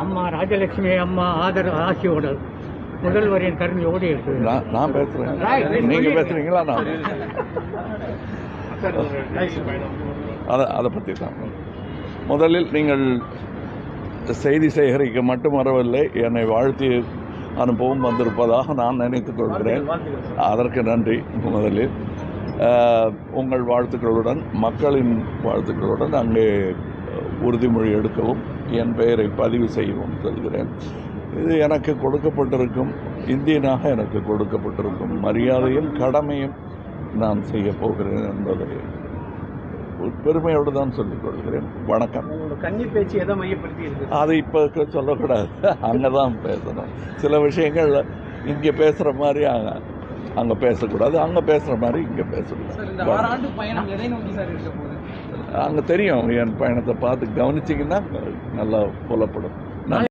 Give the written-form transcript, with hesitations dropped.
அம்மா ராஜலட்சுமி அம்மா ஆசியோட முதல்வரின் கருணையோடு இருக்கு. நான் பேசுறேன், நீங்க பேசுறீங்களா? நான் அதை பற்றி தான். முதலில் நீங்கள் செய்தி சேகரிக்க மட்டும் வரவில்லை, என்னை வாழ்த்தி அனுப்பவும் வந்திருப்பதாக நான் நினைத்துக் கொள்கிறேன். அதற்கு நன்றி. முதலில் உங்கள் வாழ்த்துக்களுடன், மக்களின் வாழ்த்துக்களுடன் அங்கே உறுதிமொழி எடுக்கவும் என் பெயரை பதிவு செய்யவும் சொல்கிறேன். இது எனக்கு கொடுக்கப்பட்டிருக்கும், இந்தியனாக எனக்கு கொடுக்கப்பட்டிருக்கும் மரியாதையும் கடமையும் நான் செய்ய போகிறேன் என்பதை பெருமையோடு தான் சொல்லிக் கொள்கிறேன். வணக்கம். கன்னி பேச்சு எதை மையப்படுத்தி இருக்கு? அது இப்போ சொல்லக்கூடாது, அங்கே தான் பேசணும். சில விஷயங்கள் இங்கே பேசுகிற மாதிரி அங்கே பேசக்கூடாது, அங்கே பேசுகிற மாதிரி இங்கே பேசக்கூடாது. அங்கே தெரியும், என் பயணத்தை பார்த்து கவனிச்சிங்கன்னா நல்லா புலப்படும்.